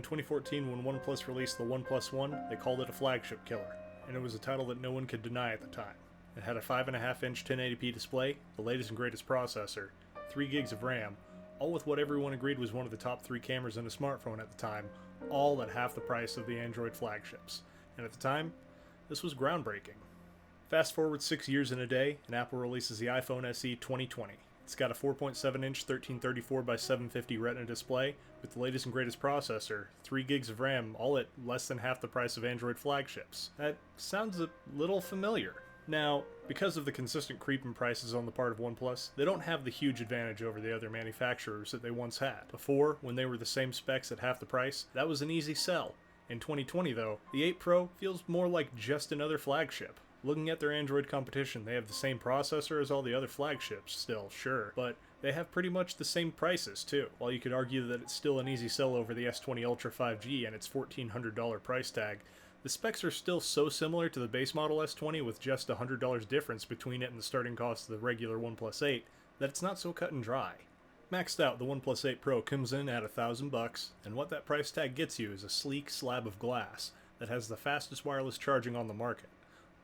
In 2014, when OnePlus released the OnePlus One, they called it a flagship killer, and it was a title that no one could deny at the time. It had a 5.5-inch 1080p display, the latest and greatest processor, 3 gigs of RAM, all with what everyone agreed was one of the top 3 cameras in a smartphone at the time, all at half the price of the Android flagships. And at the time, this was groundbreaking. Fast forward 6 years and a day, and Apple releases the iPhone SE 2020. It's got a 4.7-inch 1334x750 Retina display with the latest and greatest processor, 3 gigs of RAM, all at less than half the price of Android flagships. That sounds a little familiar. Now, because of the consistent creep in prices on the part of OnePlus, they don't have the huge advantage over the other manufacturers that they once had. Before, when they were the same specs at half the price, that was an easy sell. In 2020 though, the 8 Pro feels more like just another flagship. Looking at their Android competition, they have the same processor as all the other flagships still, sure, but they have pretty much the same prices too. While you could argue that it's still an easy sell over the S20 Ultra 5G and its $1,400 price tag, the specs are still so similar to the base model S20 with just $100 difference between it and the starting cost of the regular OnePlus 8 that it's not so cut and dry. Maxed out, the OnePlus 8 Pro comes in at $1,000, and what that price tag gets you is a sleek slab of glass that has the fastest wireless charging on the market,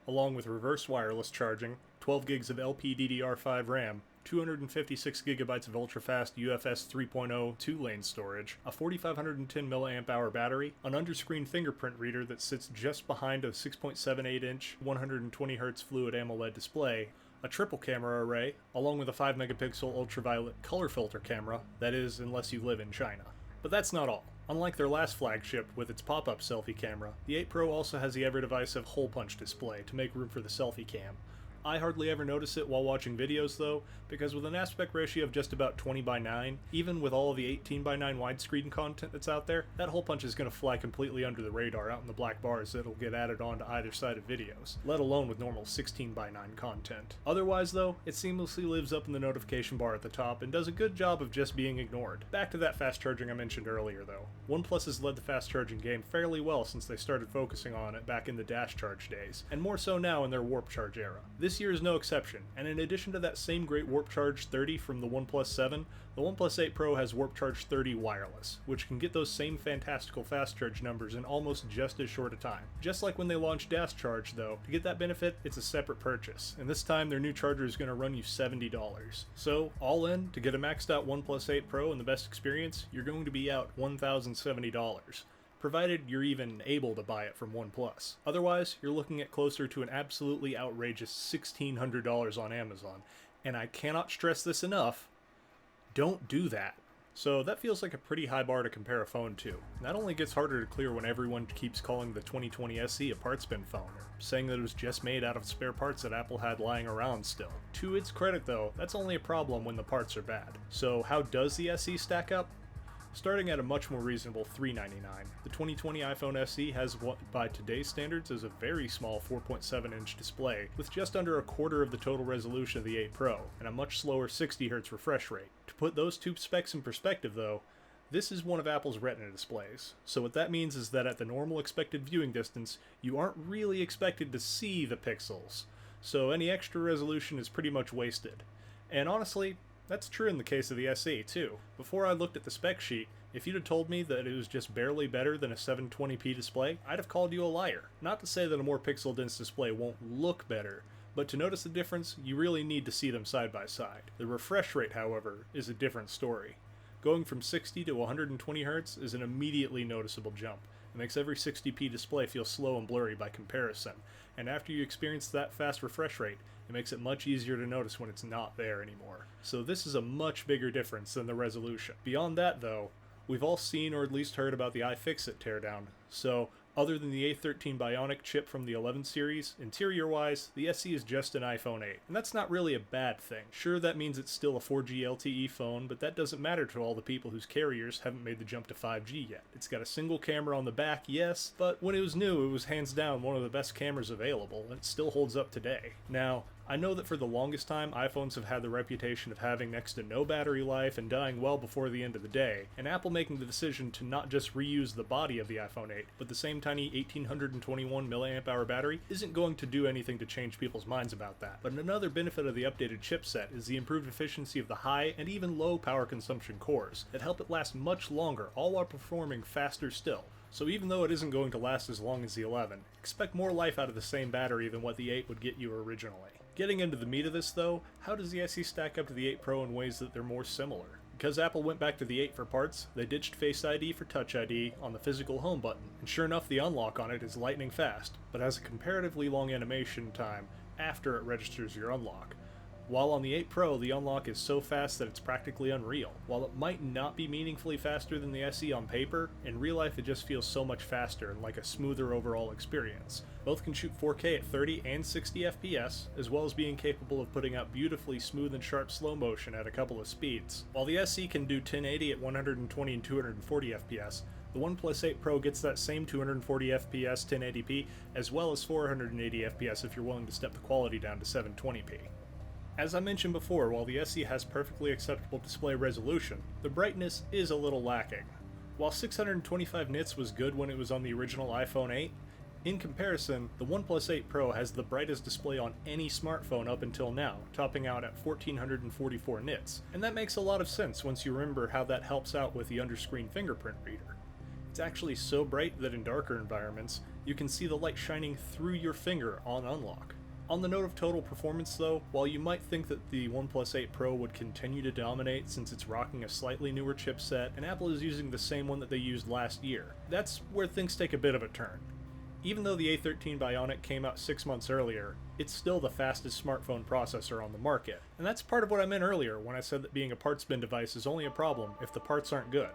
along with reverse wireless charging, 12 gigs of LPDDR5 RAM, 256 gigabytes of ultra-fast UFS 3.0 2-lane storage, a 4510 mAh battery, an underscreen fingerprint reader that sits just behind a 6.78-inch 120Hz fluid AMOLED display, a triple camera array, along with a 5-megapixel ultraviolet color filter camera, that is, unless you live in China. But that's not all. Unlike their last flagship with its pop-up selfie camera, the 8 Pro also has the ever-divisive hole punch display to make room for the selfie cam. I hardly ever notice it while watching videos though, because with an aspect ratio of just about 20:9, even with all of the 18:9 widescreen content that's out there, that hole punch is going to fly completely under the radar out in the black bars that'll get added onto either side of videos, let alone with normal 16:9 content. Otherwise though, it seamlessly lives up in the notification bar at the top and does a good job of just being ignored. Back to that fast charging I mentioned earlier though. OnePlus has led the fast charging game fairly well since they started focusing on it back in the dash charge days, and more so now in their warp charge era. This year is no exception, and in addition to that same great Warp Charge 30 from the OnePlus 7, the OnePlus 8 Pro has Warp Charge 30 wireless, which can get those same fantastical fast charge numbers in almost just as short a time. Just like when they launched Dash Charge though, to get that benefit, it's a separate purchase, and this time their new charger is going to run you $70. So, all in, to get a maxed out OnePlus 8 Pro and the best experience, you're going to be out $1,070. Provided you're even able to buy it from OnePlus. Otherwise, you're looking at closer to an absolutely outrageous $1,600 on Amazon. And I cannot stress this enough, don't do that. So that feels like a pretty high bar to compare a phone to. That only gets harder to clear when everyone keeps calling the 2020 SE a parts bin phone, or saying that it was just made out of spare parts that Apple had lying around still. To its credit though, that's only a problem when the parts are bad. So how does the SE stack up? Starting at a much more reasonable $399, the 2020 iPhone SE has what by today's standards is a very small 4.7-inch display with just under a quarter of the total resolution of the 8 Pro and a much slower 60Hz refresh rate. To put those two specs in perspective though, this is one of Apple's Retina displays, so what that means is that at the normal expected viewing distance, you aren't really expected to see the pixels, so any extra resolution is pretty much wasted. And honestly, that's true in the case of the SE, too. Before I looked at the spec sheet, if you'd have told me that it was just barely better than a 720p display, I'd have called you a liar. Not to say that a more pixel-dense display won't look better, but to notice the difference, you really need to see them side by side. The refresh rate, however, is a different story. Going from 60 to 120 Hz is an immediately noticeable jump. It makes every 60p display feel slow and blurry by comparison, and after you experience that fast refresh rate, it makes it much easier to notice when it's not there anymore. So this is a much bigger difference than the resolution. Beyond that though, we've all seen or at least heard about the iFixit teardown, so other than the A13 Bionic chip from the 11 series, interior-wise, the SE is just an iPhone 8. And that's not really a bad thing. Sure, that means it's still a 4G LTE phone, but that doesn't matter to all the people whose carriers haven't made the jump to 5G yet. It's got a single camera on the back, yes, but when it was new, it was hands down one of the best cameras available, and it still holds up today. Now, I know that for the longest time, iPhones have had the reputation of having next to no battery life and dying well before the end of the day, and Apple making the decision to not just reuse the body of the iPhone 8, but the same tiny 1821 mAh battery isn't going to do anything to change people's minds about that. But another benefit of the updated chipset is the improved efficiency of the high and even low power consumption cores that help it last much longer, all while performing faster still. So even though it isn't going to last as long as the 11, expect more life out of the same battery than what the 8 would get you originally. Getting into the meat of this though, how does the SE stack up to the 8 Pro in ways that they're more similar? Because Apple went back to the 8 for parts, they ditched Face ID for Touch ID on the physical home button, and sure enough the unlock on it is lightning fast, but has a comparatively long animation time after it registers your unlock. While on the 8 Pro, the unlock is so fast that it's practically unreal. While it might not be meaningfully faster than the SE on paper, in real life it just feels so much faster and like a smoother overall experience. Both can shoot 4K at 30 and 60 FPS, as well as being capable of putting out beautifully smooth and sharp slow motion at a couple of speeds. While the SE can do 1080 at 120 and 240 FPS, the OnePlus 8 Pro gets that same 240 FPS 1080p, as well as 480 FPS if you're willing to step the quality down to 720p. As I mentioned before, while the SE has perfectly acceptable display resolution, the brightness is a little lacking. While 625 nits was good when it was on the original iPhone 8, in comparison, the OnePlus 8 Pro has the brightest display on any smartphone up until now, topping out at 1444 nits, and that makes a lot of sense once you remember how that helps out with the underscreen fingerprint reader. It's actually so bright that in darker environments, you can see the light shining through your finger on unlock. On the note of total performance though, while you might think that the OnePlus 8 Pro would continue to dominate since it's rocking a slightly newer chipset and Apple is using the same one that they used last year, that's where things take a bit of a turn. Even though the A13 Bionic came out 6 months earlier, it's still the fastest smartphone processor on the market. And that's part of what I meant earlier when I said that being a parts bin device is only a problem if the parts aren't good.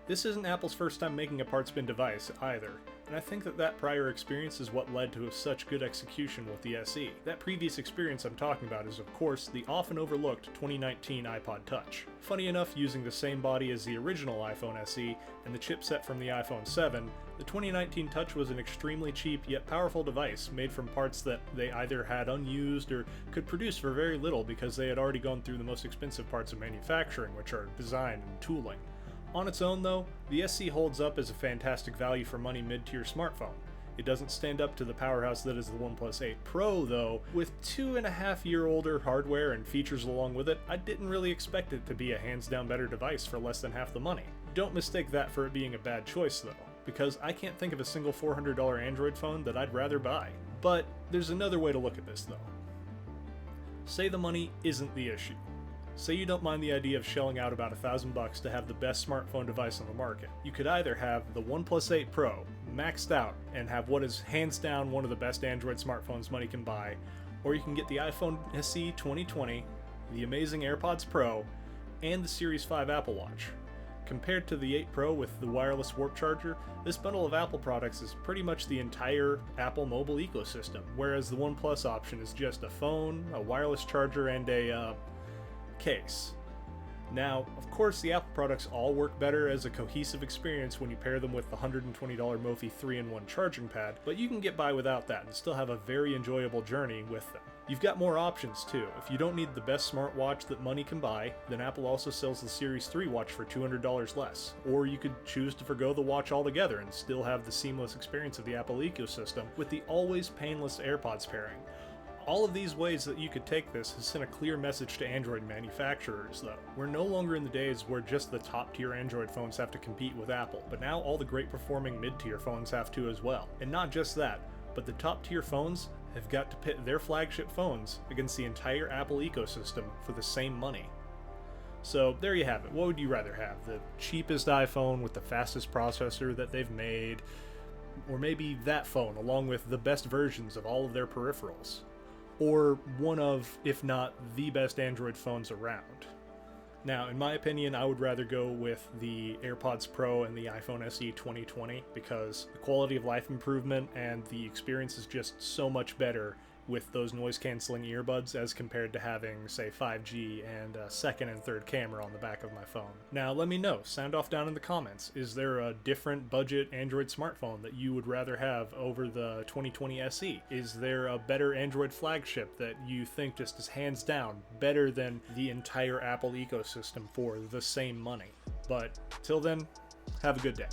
This isn't Apple's first time making a parts bin device either, and I think that prior experience is what led to such good execution with the SE. That previous experience I'm talking about is of course the often overlooked 2019 iPod Touch. Funny enough, using the same body as the original iPhone SE and the chipset from the iPhone 7, the 2019 Touch was an extremely cheap yet powerful device made from parts that they either had unused or could produce for very little because they had already gone through the most expensive parts of manufacturing, which are design and tooling. On its own though, the SE holds up as a fantastic value for money mid-tier smartphone. It doesn't stand up to the powerhouse that is the OnePlus 8 Pro though. With 2.5-year older hardware and features along with it, I didn't really expect it to be a hands down better device for less than half the money. Don't mistake that for it being a bad choice though, because I can't think of a single $400 Android phone that I'd rather buy. But there's another way to look at this though. Say the money isn't the issue. Say you don't mind the idea of shelling out about $1,000 to have the best smartphone device on the market. You could either have the OnePlus 8 Pro maxed out and have what is hands down one of the best Android smartphones money can buy, or you can get the iPhone SE 2020, the amazing AirPods Pro, and the Series 5 Apple Watch. Compared to the 8 Pro with the wireless warp charger, this bundle of Apple products is pretty much the entire Apple mobile ecosystem, whereas the OnePlus option is just a phone, a wireless charger, and a case. Now, of course, the Apple products all work better as a cohesive experience when you pair them with the $120 Mophie 3-in-1 charging pad, but you can get by without that and still have a very enjoyable journey with them. You've got more options too. If you don't need the best smartwatch that money can buy, then Apple also sells the Series 3 watch for $200 less. Or you could choose to forgo the watch altogether and still have the seamless experience of the Apple ecosystem with the always painless AirPods pairing. All of these ways that you could take this has sent a clear message to Android manufacturers though. We're no longer in the days where just the top tier Android phones have to compete with Apple, but now all the great performing mid-tier phones have to as well. And not just that, but the top tier phones have got to pit their flagship phones against the entire Apple ecosystem for the same money. So there you have it. What would you rather have? The cheapest iPhone with the fastest processor that they've made, or maybe that phone along with the best versions of all of their peripherals? Or one of, if not the best Android phones around. Now, in my opinion, I would rather go with the AirPods Pro and the iPhone SE 2020 because the quality of life improvement and the experience is just so much better with those noise canceling earbuds as compared to having, say, 5G and a second and third camera on the back of my phone. Now let me know, sound off down in the comments. Is there a different budget Android smartphone that you would rather have over the 2020 SE? Is there a better Android flagship that you think just is hands down better than the entire Apple ecosystem for the same money? But till then, have a good day.